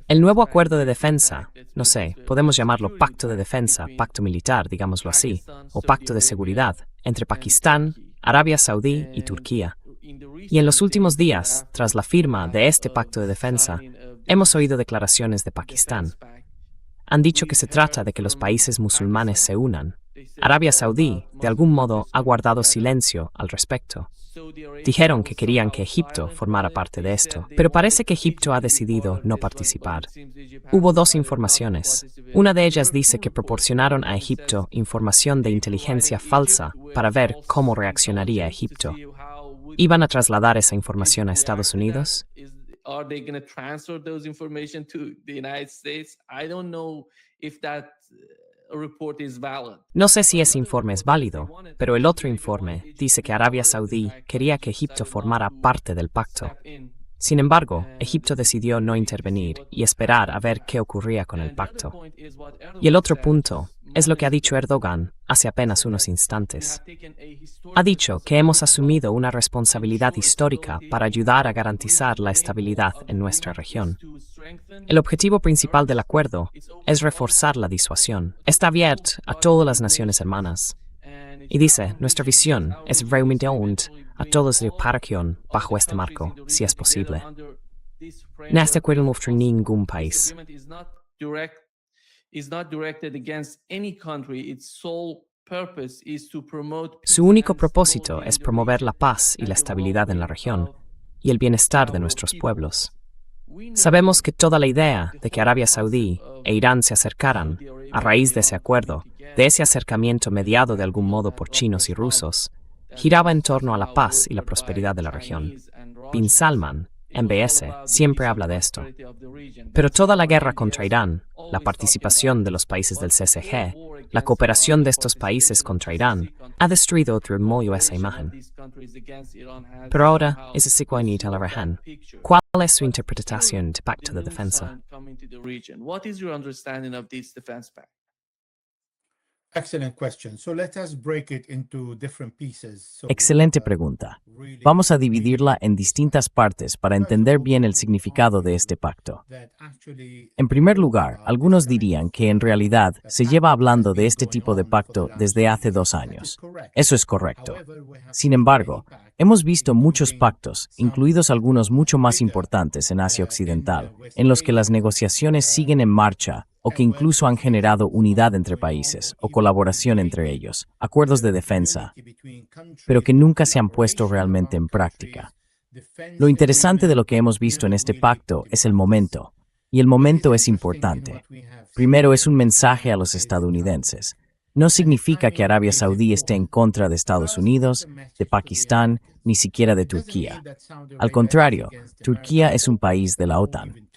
El nuevo acuerdo de defensa, no sé, podemos llamarlo pacto de defensa, pacto militar, digámoslo así, o pacto de seguridad, entre Pakistán, Arabia Saudí y Turquía. Y en los últimos días, tras la firma de este pacto de defensa, hemos oído declaraciones de Pakistán. Han dicho que se trata de que los países musulmanes se unan. Arabia Saudí, de algún modo, ha guardado silencio al respecto. Dijeron que querían que Egipto formara parte de esto, pero parece que Egipto ha decidido no participar. Hubo dos informaciones. Una de ellas dice que proporcionaron a Egipto información de inteligencia falsa para ver cómo reaccionaría Egipto. ¿Iban a trasladar esa información a Estados Unidos? No sé si ese informe es válido, pero el otro informe dice que Arabia Saudí quería que Egipto formara parte del pacto. Sin embargo, Egipto decidió no intervenir y esperar a ver qué ocurría con el pacto. Y el otro punto es lo que ha dicho Erdogan hace apenas unos instantes. Ha dicho que hemos asumido una responsabilidad histórica para ayudar a garantizar la estabilidad en nuestra región. El objetivo principal del acuerdo es reforzar la disuasión. Está abierto a todas las naciones hermanas. Y dice, nuestra visión es reunir a todos de región bajo este marco, si es posible. No este acuerdo no muestra ningún país. Su único propósito es promover la paz y la estabilidad en la región y el bienestar de nuestros pueblos. Sabemos que toda la idea de que Arabia Saudí e Irán se acercaran a raíz de ese acuerdo, de ese acercamiento mediado de algún modo por chinos y rusos, giraba en torno a la paz y la prosperidad de la región. Bin Salman, MBS, siempre habla de esto. Pero toda la guerra contra Irán, la participación de los países del CCG, la cooperación de estos países contra Irán, ha destruido otro modo esa imagen. Pero ahora, es así que hay la región. ¿Cuál es su interpretación del pacto de defensa? Excelente pregunta. Vamos a dividirla en distintas partes para entender bien el significado de este pacto. En primer lugar, algunos dirían que en realidad se lleva hablando de este tipo de pacto desde hace 2 años. Eso es correcto. Sin embargo, hemos visto muchos pactos, incluidos algunos mucho más importantes en Asia Occidental, en los que las negociaciones siguen en marcha o que incluso han generado unidad entre países o colaboración entre ellos, acuerdos de defensa, pero que nunca se han puesto realmente en práctica. Lo interesante de lo que hemos visto en este pacto es el momento, y el momento es importante. Primero, es un mensaje a los estadounidenses. No significa que Arabia Saudí esté en contra de Estados Unidos, de Pakistán, ni siquiera de Turquía. Al contrario, Turquía es un país de la OTAN.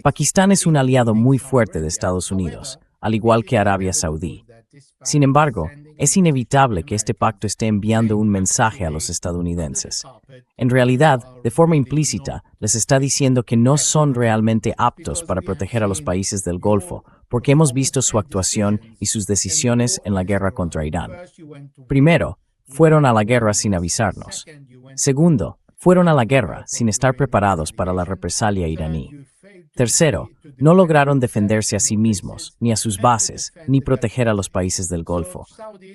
Pakistán es un aliado muy fuerte de Estados Unidos, al igual que Arabia Saudí. Sin embargo, es inevitable que este pacto esté enviando un mensaje a los estadounidenses. En realidad, de forma implícita, les está diciendo que no son realmente aptos para proteger a los países del Golfo, porque hemos visto su actuación y sus decisiones en la guerra contra Irán. Primero, fueron a la guerra sin avisarnos. Segundo, fueron a la guerra sin estar preparados para la represalia iraní. Tercero, no lograron defenderse a sí mismos, ni a sus bases, ni proteger a los países del Golfo.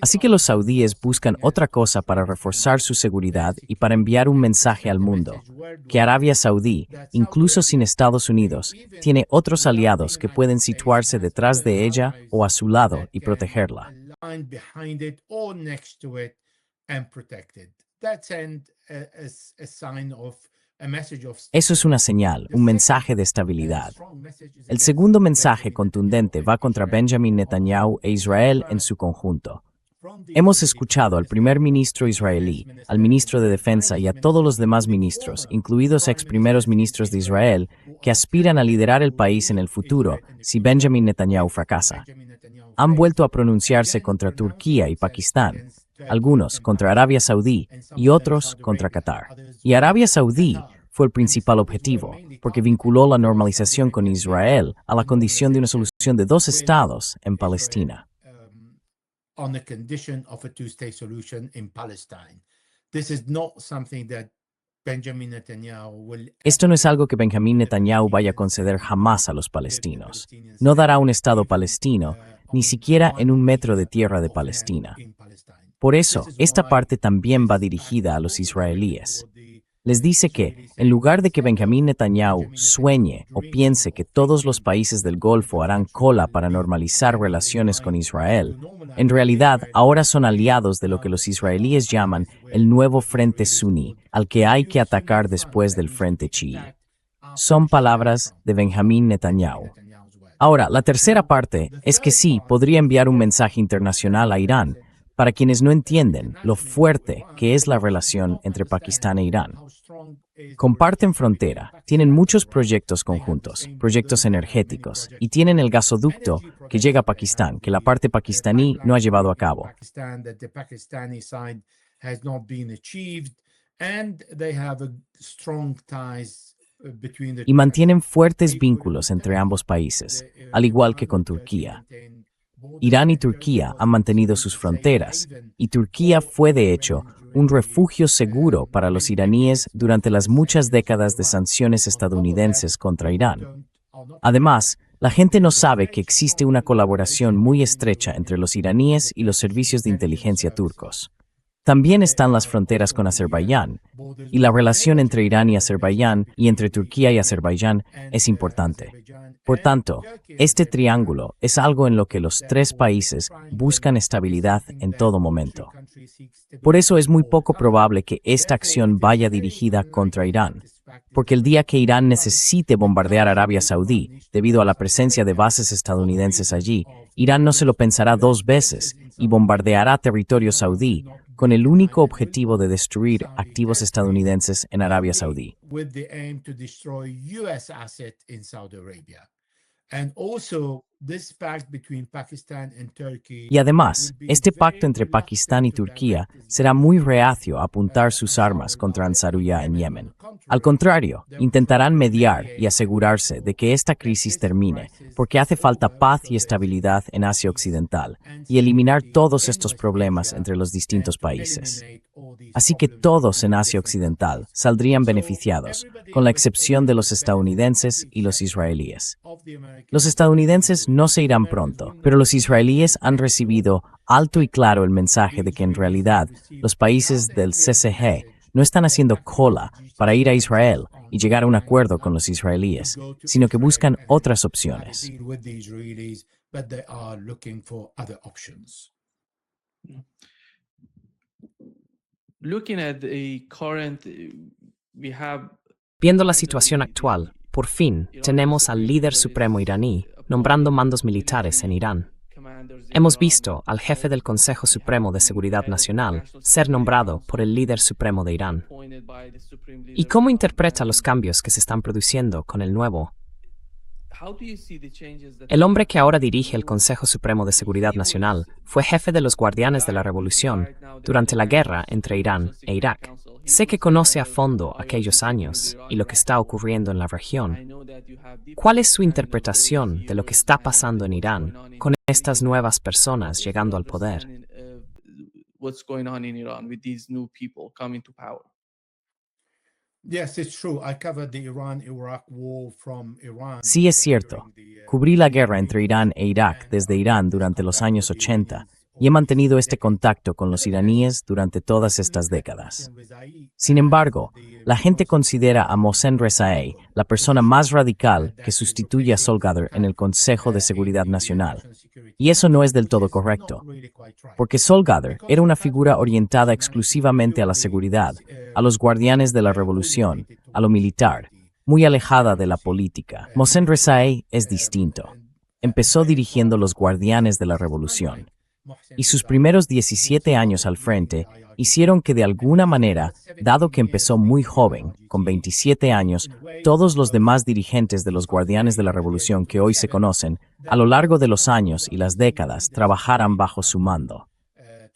Así que los saudíes buscan otra cosa para reforzar su seguridad y para enviar un mensaje al mundo, que Arabia Saudí, incluso sin Estados Unidos, tiene otros aliados que pueden situarse detrás de ella o a su lado y protegerla. Eso es una señal, un mensaje de estabilidad. El segundo mensaje contundente va contra Benjamin Netanyahu e Israel en su conjunto. Hemos escuchado al primer ministro israelí, al ministro de Defensa y a todos los demás ministros, incluidos ex primeros ministros de Israel, que aspiran a liderar el país en el futuro si Benjamin Netanyahu fracasa. Han vuelto a pronunciarse contra Turquía y Pakistán, algunos contra Arabia Saudí y otros contra Qatar. Y Arabia Saudí fue el principal objetivo, porque vinculó la normalización con Israel a la condición de una solución de 2 estados en Palestina. on the condition of a two-state solution in Palestine. This is not something that Benjamin Netanyahu will. Esto no es algo que Benjamín Netanyahu vaya a conceder jamás a los palestinos. No dará un Estado palestino, ni siquiera en un metro de tierra de Palestina. Por eso, esta parte también va dirigida a los israelíes. Les dice que, en lugar de que Benjamín Netanyahu sueñe o piense que todos los países del Golfo harán cola para normalizar relaciones con Israel, en realidad ahora son aliados de lo que los israelíes llaman el nuevo frente suní, al que hay que atacar después del frente chií. Son palabras de Benjamín Netanyahu. Ahora, la tercera parte es que sí, podría enviar un mensaje internacional a Irán, para quienes no entienden lo fuerte que es la relación entre Pakistán e Irán. Comparten frontera, tienen muchos proyectos conjuntos, proyectos energéticos, y tienen el gasoducto que llega a Pakistán, que la parte pakistaní no ha llevado a cabo. Y mantienen fuertes vínculos entre ambos países, al igual que con Turquía. Irán y Turquía han mantenido sus fronteras, y Turquía fue, de hecho, un refugio seguro para los iraníes durante las muchas décadas de sanciones estadounidenses contra Irán. Además, la gente no sabe que existe una colaboración muy estrecha entre los iraníes y los servicios de inteligencia turcos. También están las fronteras con Azerbaiyán, y la relación entre Irán y Azerbaiyán y entre Turquía y Azerbaiyán es importante. Por tanto, este triángulo es algo en lo que los tres países buscan estabilidad en todo momento. Por eso es muy poco probable que esta acción vaya dirigida contra Irán, porque el día que Irán necesite bombardear Arabia Saudí, debido a la presencia de bases estadounidenses allí, Irán no se lo pensará dos veces y bombardeará territorio saudí con el único objetivo de destruir activos estadounidenses en Arabia Saudí. Y además, este pacto entre Pakistán y Turquía será muy reacio a apuntar sus armas contra Ansarullah en Yemen. Al contrario, intentarán mediar y asegurarse de que esta crisis termine, porque hace falta paz y estabilidad en Asia Occidental, y eliminar todos estos problemas entre los distintos países. Así que todos en Asia Occidental saldrían beneficiados, con la excepción de los estadounidenses y los israelíes. Los estadounidenses no se irán pronto, pero los israelíes han recibido alto y claro el mensaje de que en realidad los países del CCG no están haciendo cola para ir a Israel y llegar a un acuerdo con los israelíes, sino que buscan otras opciones. Viendo la situación actual, por fin tenemos al líder supremo iraní nombrando mandos militares en Irán. Hemos visto al jefe del Consejo Supremo de Seguridad Nacional ser nombrado por el líder supremo de Irán. ¿Y cómo interpreta los cambios que se están produciendo con el nuevo? El hombre que ahora dirige el Consejo Supremo de Seguridad Nacional fue jefe de los Guardianes de la Revolución durante la guerra entre Irán e Irak. Sé que conoce a fondo aquellos años y lo que está ocurriendo en la región. ¿Cuál es su interpretación de lo que está pasando en Irán con estas nuevas personas llegando al poder? Sí, es cierto. Cubrí la guerra entre Irán e Irak desde Irán durante los años 80 y he mantenido este contacto con los iraníes durante todas estas décadas. Sin embargo, la gente considera a Mohsen Rezaei la persona más radical que sustituye a Solgadr en el Consejo de Seguridad Nacional. Y eso no es del todo correcto, porque Solgadr era una figura orientada exclusivamente a la seguridad, a los guardianes de la revolución, a lo militar, muy alejada de la política. Mohsen Rezaei es distinto. Empezó dirigiendo los guardianes de la revolución. Y sus primeros 17 años al frente hicieron que de alguna manera, dado que empezó muy joven, con 27 años, todos los demás dirigentes de los Guardianes de la Revolución que hoy se conocen, a lo largo de los años y las décadas, trabajaran bajo su mando.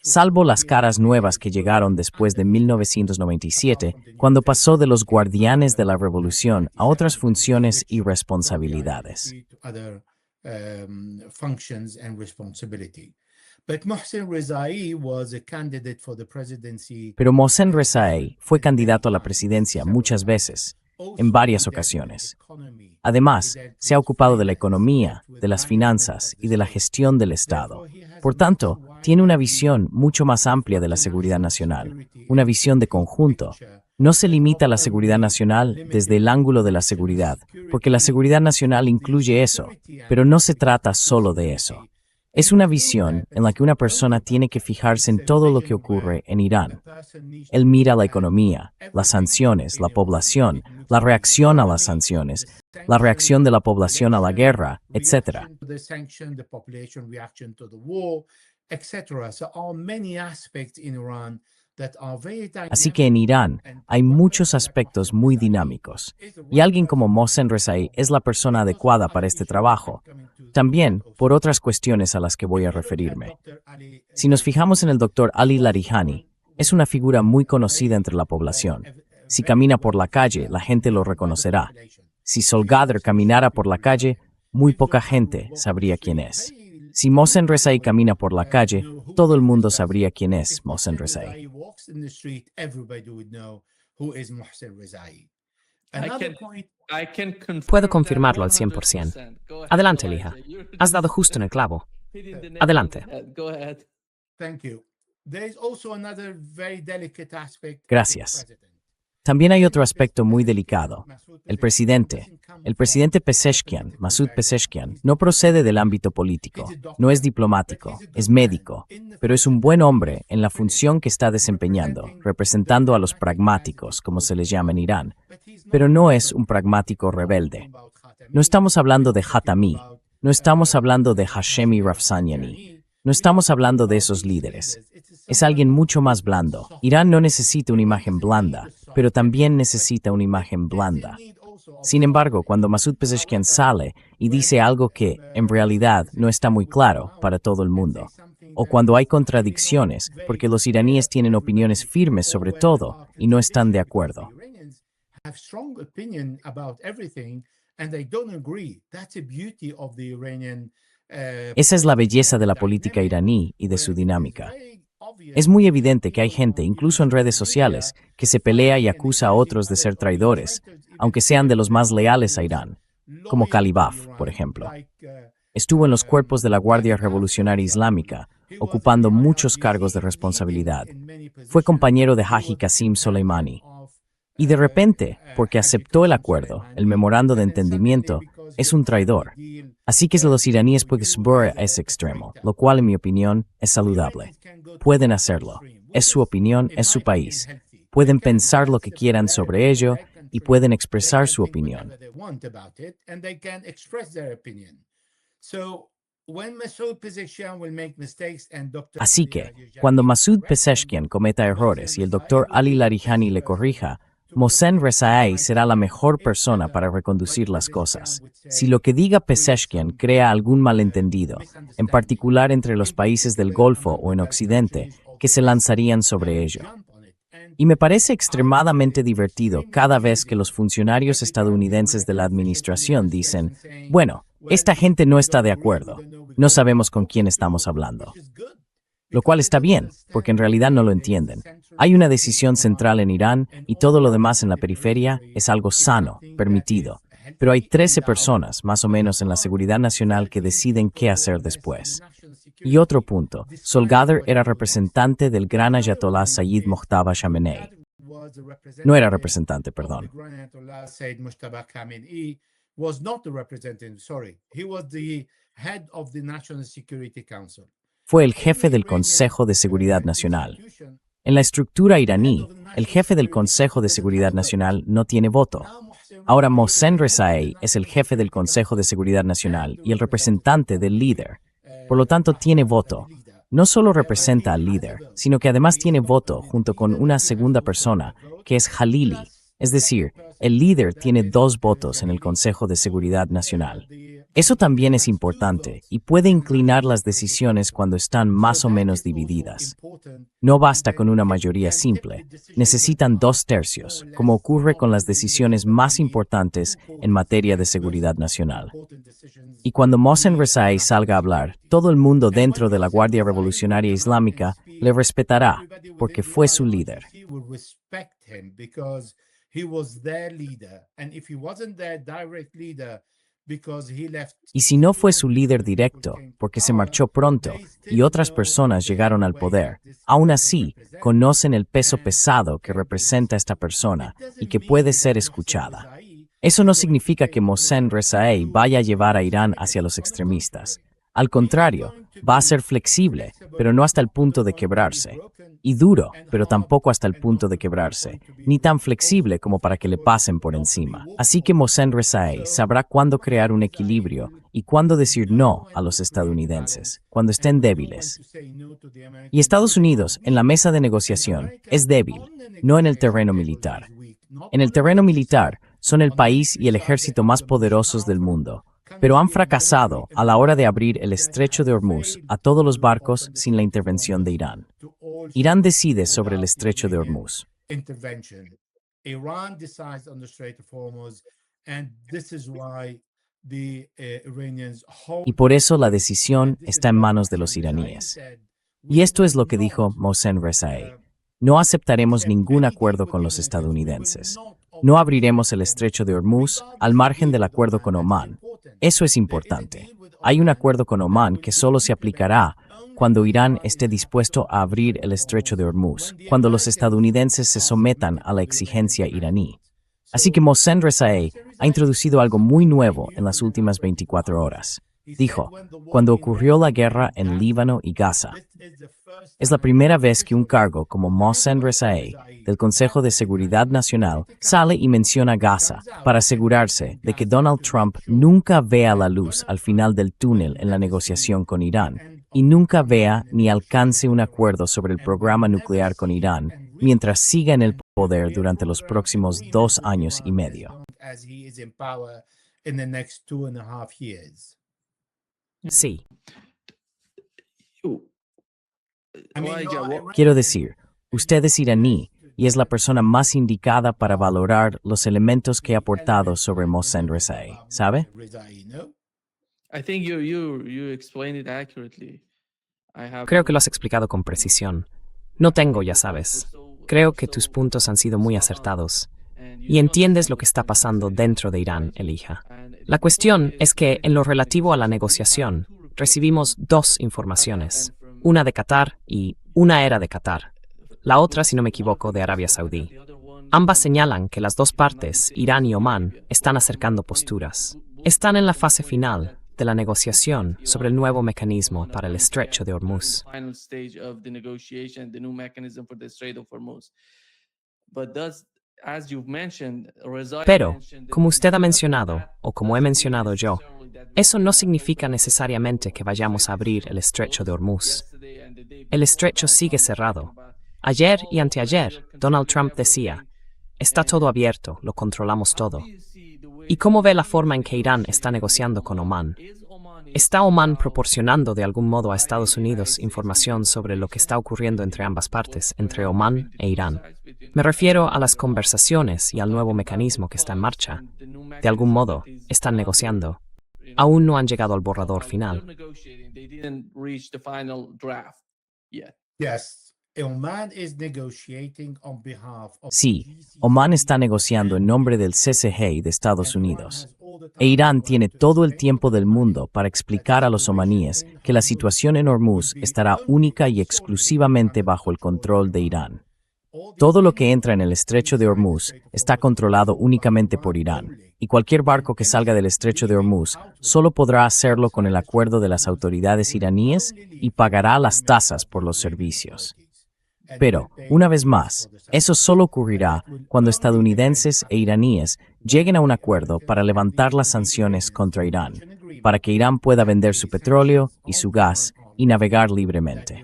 Salvo las caras nuevas que llegaron después de 1997, cuando pasó de los Guardianes de la Revolución a otras funciones y responsabilidades. But Mohsen Rezai was a candidate for the presidency. Pero Mohsen Rezai fue candidato a la presidencia muchas veces, en varias ocasiones. Además, se ha ocupado de la economía, de las finanzas y de la gestión del Estado. Por tanto, tiene una visión mucho más amplia de la seguridad nacional, una visión de conjunto. No se limita a la seguridad nacional desde el ángulo de la seguridad, porque la seguridad nacional incluye eso, pero no se trata solo de eso. Es una visión en la que una persona tiene que fijarse en todo lo que ocurre en Irán. Él mira la economía, las sanciones, la población, la reacción a las sanciones, la reacción de la población a la guerra, etc. Así que en Irán hay muchos aspectos muy dinámicos, y alguien como Mohsen Rezai es la persona adecuada para este trabajo, también por otras cuestiones a las que voy a referirme. Si nos fijamos en el Dr. Ali Larijani, es una figura muy conocida entre la población. Si camina por la calle, la gente lo reconocerá. Si Solgadr caminara por la calle, muy poca gente sabría quién es. Si Mohsen Rezai camina por la calle, todo el mundo sabría quién es Mohsen Rezai. Puedo confirmarlo al 100%. Adelante, Lija. Has dado justo en el clavo. Adelante. Gracias. También hay otro aspecto muy delicado. El presidente Pezeshkian, Masoud Pezeshkian, no procede del ámbito político, no es diplomático, es médico, pero es un buen hombre en la función que está desempeñando, representando a los pragmáticos, como se les llama en Irán, pero no es un pragmático rebelde. No estamos hablando de Hatami, no estamos hablando de Hashemi Rafsanjani, no estamos hablando de esos líderes. Es alguien mucho más blando. Irán no necesita una imagen blanda, pero también necesita una imagen blanda. Sin embargo, cuando Masoud Pezeshkian sale y dice algo que, en realidad, no está muy claro para todo el mundo, o cuando hay contradicciones, porque los iraníes tienen opiniones firmes sobre todo y no están de acuerdo. Esa es la belleza de la política iraní y de su dinámica. Es muy evidente que hay gente, incluso en redes sociales, que se pelea y acusa a otros de ser traidores, aunque sean de los más leales a Irán, como Kalibaf, por ejemplo. Estuvo en los cuerpos de la Guardia Revolucionaria Islámica, ocupando muchos cargos de responsabilidad. Fue compañero de Haji Qasim Soleimani. Y de repente, porque aceptó el acuerdo, el memorando de entendimiento, es un traidor. Así que los iraníes pueden subir a ese extremo, lo cual, en mi opinión, es saludable. Pueden hacerlo. Es su opinión, es su país. Pueden pensar lo que quieran sobre ello y pueden expresar su opinión. Así que, cuando Masoud Pezeshkian cometa errores y el Dr. Ali Larijani le corrija, Mohsen Rezai será la mejor persona para reconducir las cosas. Si lo que diga Pezeshkian crea algún malentendido, en particular entre los países del Golfo o en Occidente, que se lanzarían sobre ello. Y me parece extremadamente divertido cada vez que los funcionarios estadounidenses de la administración dicen, bueno, esta gente no está de acuerdo, no sabemos con quién estamos hablando. Lo cual está bien, porque en realidad no lo entienden. Hay una decisión central en Irán y todo lo demás en la periferia es algo sano, permitido. Pero hay 13 personas, más o menos, en la seguridad nacional que deciden qué hacer después. Y otro punto, Solgadr era representante del gran ayatolá Sayyid Mojtaba Khamenei. No era representante, perdón. Fue el jefe del Consejo de Seguridad Nacional. En la estructura iraní, el jefe del Consejo de Seguridad Nacional no tiene voto. Ahora Mohsen Rezai es el jefe del Consejo de Seguridad Nacional y el representante del líder. Por lo tanto, tiene voto. No solo representa al líder, sino que además tiene voto junto con una segunda persona, que es Halili. Es decir, el líder tiene 2 votos en el Consejo de Seguridad Nacional. Eso también es importante y puede inclinar las decisiones cuando están más o menos divididas. No basta con una mayoría simple, necesitan 2/3, como ocurre con las decisiones más importantes en materia de seguridad nacional. Y cuando Mohsen Rezaei salga a hablar, todo el mundo dentro de la Guardia Revolucionaria Islámica le respetará, porque fue su líder. Y si no fue su líder directo, porque se marchó pronto y otras personas llegaron al poder, aún así conocen el peso pesado que representa esta persona y que puede ser escuchada. Eso no significa que Mohsen Rezaei vaya a llevar a Irán hacia los extremistas. Al contrario, va a ser flexible, pero no hasta el punto de quebrarse. Y duro, pero tampoco hasta el punto de quebrarse, ni tan flexible como para que le pasen por encima. Así que Mohsen Rezaei sabrá cuándo crear un equilibrio y cuándo decir no a los estadounidenses, cuando estén débiles. Y Estados Unidos, en la mesa de negociación, es débil, no en el terreno militar. En el terreno militar, son el país y el ejército más poderosos del mundo, pero han fracasado a la hora de abrir el estrecho de Hormuz a todos los barcos sin la intervención de Irán. Irán decide sobre el estrecho de Hormuz. Y por eso la decisión está en manos de los iraníes. Y esto es lo que dijo Mohsen Rezaei. No aceptaremos ningún acuerdo con los estadounidenses. No abriremos el estrecho de Hormuz al margen del acuerdo con Omán. Eso es importante. Hay un acuerdo con Omán que solo se aplicará cuando Irán esté dispuesto a abrir el estrecho de Hormuz, cuando los estadounidenses se sometan a la exigencia iraní. Así que Mohsen Rezaei ha introducido algo muy nuevo en las últimas 24 horas. Dijo, cuando ocurrió la guerra en Líbano y Gaza, es la primera vez que un cargo como Mohsen Rezaei del Consejo de Seguridad Nacional sale y menciona Gaza para asegurarse de que Donald Trump nunca vea la luz al final del túnel en la negociación con Irán y nunca vea ni alcance un acuerdo sobre el programa nuclear con Irán mientras siga en el poder durante los próximos 2 años y medio. Sí. Quiero decir, usted es iraní y es la persona más indicada para valorar los elementos que ha aportado sobre Mohsen Rezaei, ¿sabe? Creo que lo has explicado con precisión. No tengo, ya sabes. Creo que tus puntos han sido muy acertados. Y entiendes lo que está pasando dentro de Irán, Elijah. La cuestión es que, en lo relativo a la negociación, recibimos 2 informaciones. Una de Qatar y una era de Qatar. La otra, si no me equivoco, de Arabia Saudí. Ambas señalan que las 2 partes, Irán y Omán, están acercando posturas. Están en la fase final de la negociación sobre el nuevo mecanismo para el estrecho de Hormuz. Pero, como usted ha mencionado, o como he mencionado yo, eso no significa necesariamente que vayamos a abrir el estrecho de Hormuz. El estrecho sigue cerrado. Ayer y anteayer, Donald Trump decía, está todo abierto, lo controlamos todo. ¿Y cómo ve la forma en que Irán está negociando con Omán? ¿Está Omán proporcionando de algún modo a Estados Unidos información sobre lo que está ocurriendo entre ambas partes, entre Omán e Irán? Me refiero a las conversaciones y al nuevo mecanismo que está en marcha. De algún modo, están negociando. Aún no han llegado al borrador final. Sí, Omán está negociando en nombre del CCG de Estados Unidos. E Irán tiene todo el tiempo del mundo para explicar a los omaníes que la situación en Hormuz estará única y exclusivamente bajo el control de Irán. Todo lo que entra en el estrecho de Hormuz está controlado únicamente por Irán, y cualquier barco que salga del estrecho de Hormuz solo podrá hacerlo con el acuerdo de las autoridades iraníes y pagará las tasas por los servicios. Pero, una vez más, eso solo ocurrirá cuando estadounidenses e iraníes lleguen a un acuerdo para levantar las sanciones contra Irán, para que Irán pueda vender su petróleo y su gas y navegar libremente.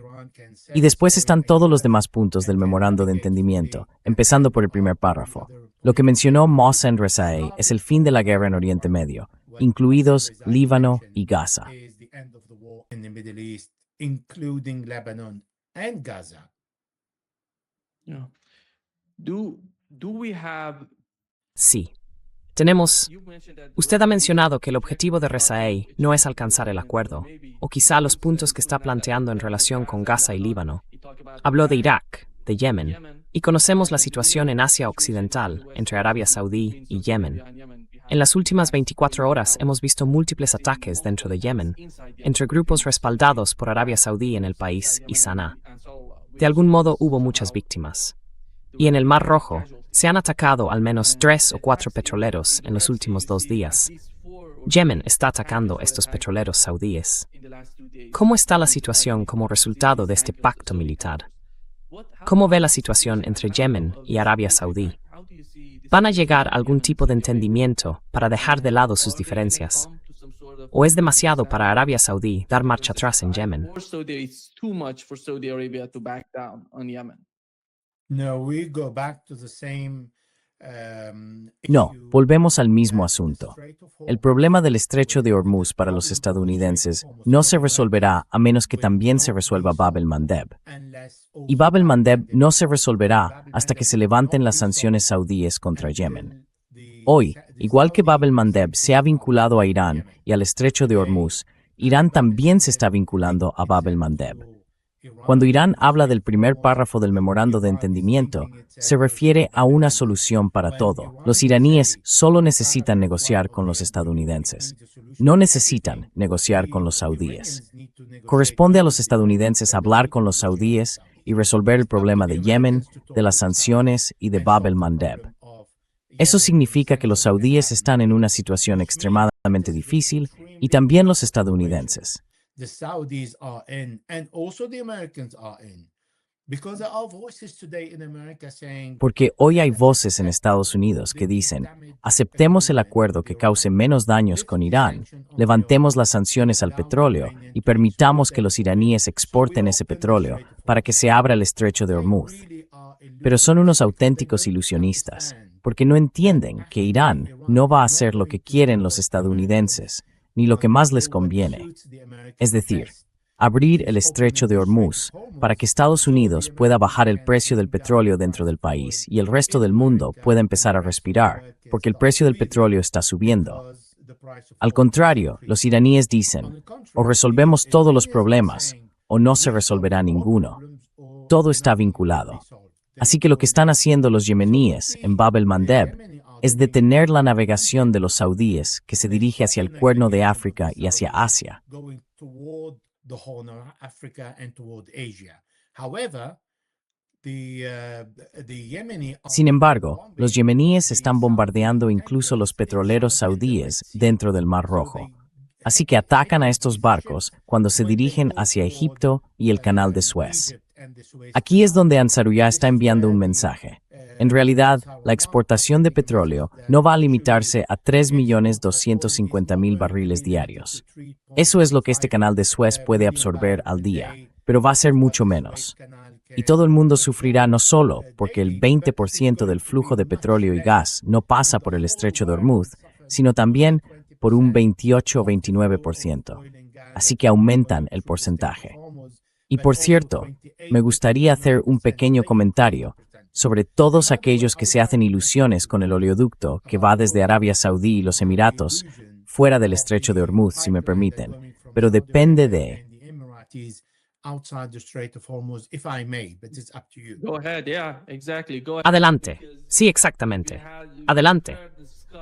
Y después están todos los demás puntos del memorando de entendimiento, empezando por el primer párrafo. Lo que mencionó Mohsen Rezaei es el fin de la guerra en Oriente Medio, incluidos Líbano y Gaza. is the end of the war in the Middle East, including Lebanon and Gaza. Yeah. Do we have? Sí. Tenemos... You mentioned that Usted ha mencionado que el objetivo de Rezaei no es alcanzar el acuerdo, o quizá los puntos que está planteando en relación con Gaza y Líbano. Habló de Irak, de Yemen, y conocemos la situación en Asia Occidental, entre Arabia Saudí y Yemen. En las últimas 24 horas hemos visto múltiples ataques dentro de Yemen, entre grupos respaldados por Arabia Saudí en el país y Sanaa. De algún modo hubo muchas víctimas. Y en el Mar Rojo, se han atacado al menos 3 o 4 petroleros en los últimos 2 días. Yemen está atacando estos petroleros saudíes. ¿Cómo está la situación como resultado de este pacto militar? ¿Cómo ve la situación entre Yemen y Arabia Saudí? ¿Van a llegar a algún tipo de entendimiento para dejar de lado sus diferencias? ¿O es demasiado para Arabia Saudí dar marcha atrás en Yemen? It's too much for Saudi Arabia to back down on Yemen. No, we go back to the same. No, issue volvemos al mismo as the asunto. Strait of El Hormuz. problema del estrecho de Hormuz para los estadounidenses no se resolverá a menos que también se resuelva Bab el-Mandeb. Unless Y Bab el-Mandeb no se resolverá hasta que se levanten las sanciones saudíes contra Yemen. Hoy, igual que Bab el-Mandeb se ha vinculado a Irán y al estrecho de Hormuz, Irán también se está vinculando a Bab el-Mandeb. Cuando Irán habla del primer párrafo del memorando de entendimiento, se refiere a una solución para todo. Los iraníes solo necesitan negociar con los estadounidenses. No necesitan negociar con los saudíes. Corresponde a los estadounidenses hablar con los saudíes y resolver el problema de Yemen, de las sanciones y de Bab el-Mandeb. Eso significa que los saudíes están en una situación extremadamente difícil y también los estadounidenses. The Saudis are in, and also the Americans are in, because there are voices today in America saying. Porque hoy hay voces en Estados Unidos que dicen, aceptemos el acuerdo que cause menos daños con Irán, levantemos las sanciones al petróleo y permitamos que los iraníes exporten ese petróleo para que se abra el estrecho de Hormuz. Pero son unos auténticos ilusionistas, porque no entienden que Irán no va a hacer lo que quieren los estadounidenses, ni lo que más les conviene. Es decir, abrir el estrecho de Hormuz para que Estados Unidos pueda bajar el precio del petróleo dentro del país y el resto del mundo pueda empezar a respirar, porque el precio del petróleo está subiendo. Al contrario, los iraníes dicen, o resolvemos todos los problemas, o no se resolverá ninguno. Todo está vinculado. Así que lo que están haciendo los yemeníes en Bab el-Mandeb es detener la navegación de los saudíes que se dirige hacia el Cuerno de África y hacia Asia. Going toward the Horn of Africa and toward Asia. However, the Yemeni are Sin embargo, los yemeníes están bombardeando incluso los petroleros saudíes dentro del Mar Rojo. Así que atacan a estos barcos cuando se dirigen hacia Egipto y el Canal de Suez. Aquí es donde Ansarullah está enviando un mensaje. En realidad, la exportación de petróleo no va a limitarse a 3.250.000 barriles diarios. Eso es lo que este canal de Suez puede absorber al día, pero va a ser mucho menos. Y todo el mundo sufrirá no solo porque el 20% del flujo de petróleo y gas no pasa por el estrecho de Hormuz, sino también por un 28 o 29%. Así que aumentan el porcentaje. Y por cierto, me gustaría hacer un pequeño comentario sobre todos aquellos que se hacen ilusiones con el oleoducto que va desde Arabia Saudí y los Emiratos, fuera del estrecho de Hormuz, si me permiten. Pero depende de... Go ahead, yeah, exactly. Go ahead. Adelante. Sí, exactamente. Adelante.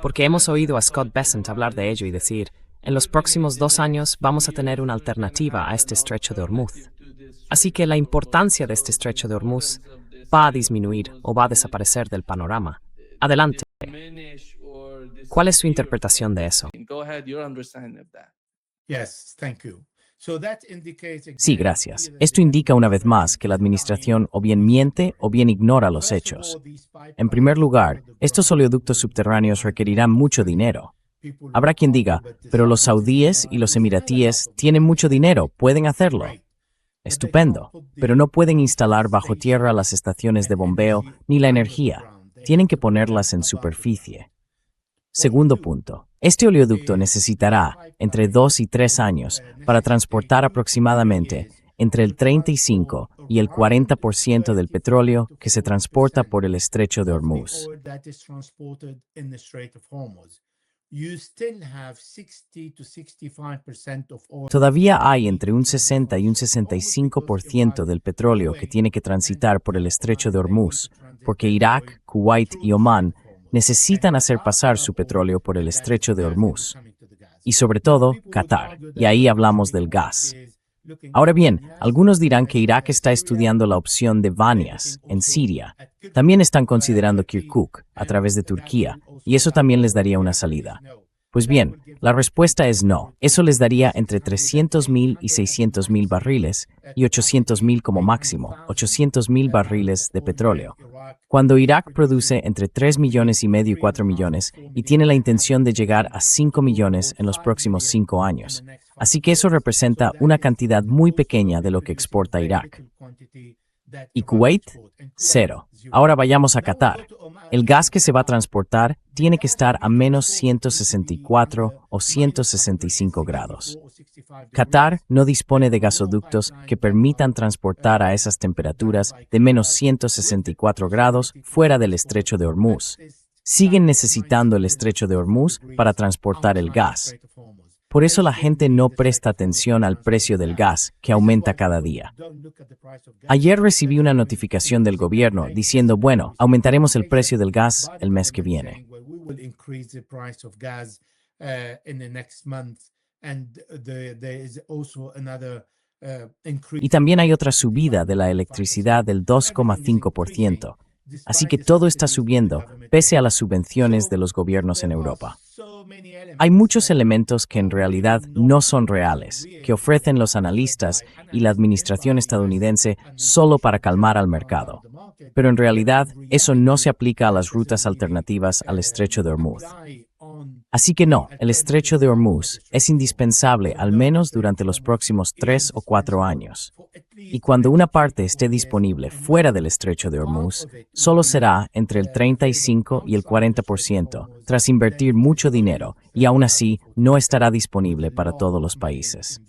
Porque hemos oído a Scott Bessent hablar de ello y decir, en los próximos 2 años vamos a tener una alternativa a este estrecho de Hormuz. Así que la importancia de este estrecho de Hormuz va a disminuir o va a desaparecer del panorama. Adelante. ¿Cuál es su interpretación de eso? Go ahead, your understanding of that. Yes, thank you. So that indicates Sí, gracias. Esto indica una vez más que la administración o bien miente o bien ignora los hechos. En primer lugar, estos oleoductos subterráneos requerirán mucho dinero. Habrá quien diga, pero los saudíes y los emiratíes tienen mucho dinero, pueden hacerlo. Estupendo, pero no pueden instalar bajo tierra las estaciones de bombeo ni la energía. Tienen que ponerlas en superficie. Segundo punto. Este oleoducto necesitará entre 2 y 3 años para transportar aproximadamente entre el 35 y el 40% del petróleo que se transporta por el estrecho de Hormuz. Todavía hay entre un 60 y un 65% del petróleo que tiene que transitar por el estrecho de Hormuz, porque Irak, Kuwait y Omán necesitan hacer pasar su petróleo por el estrecho de Hormuz. Y sobre todo, Qatar. Y ahí hablamos del gas. Ahora bien, algunos dirán que Irak está estudiando la opción de Banias, en Siria. También están considerando Kirkuk, a través de Turquía, y eso también les daría una salida. Pues bien, la respuesta es no. Eso les daría entre 300.000 y 600.000 barriles y 800.000 como máximo, 800.000 barriles de petróleo. Cuando Irak produce entre 3 millones y medio y 4 millones y tiene la intención de llegar a 5 millones en los próximos 5 años. Así que eso representa una cantidad muy pequeña de lo que exporta Irak. ¿Y Kuwait? Cero. Ahora vayamos a Qatar. El gas que se va a transportar tiene que estar a menos 164 o 165 grados. Qatar no dispone de gasoductos que permitan transportar a esas temperaturas de menos 164 grados fuera del estrecho de Hormuz. Siguen necesitando el estrecho de Hormuz para transportar el gas. Por eso la gente no presta atención al precio del gas, que aumenta cada día. Ayer recibí una notificación del gobierno diciendo, bueno, aumentaremos el precio del gas el mes que viene. Y también hay otra subida de la electricidad del 2,5%. Así que todo está subiendo, pese a las subvenciones de los gobiernos en Europa. Hay muchos elementos que en realidad no son reales, que ofrecen los analistas y la administración estadounidense solo para calmar al mercado. Pero en realidad, eso no se aplica a las rutas alternativas al estrecho de Hormuz. Así que no, el estrecho de Hormuz es indispensable al menos durante los próximos 3 o 4 años. Y cuando una parte esté disponible fuera del estrecho de Hormuz, solo será entre el 35 y el 40%, tras invertir mucho dinero, y aún así no estará disponible para todos los países.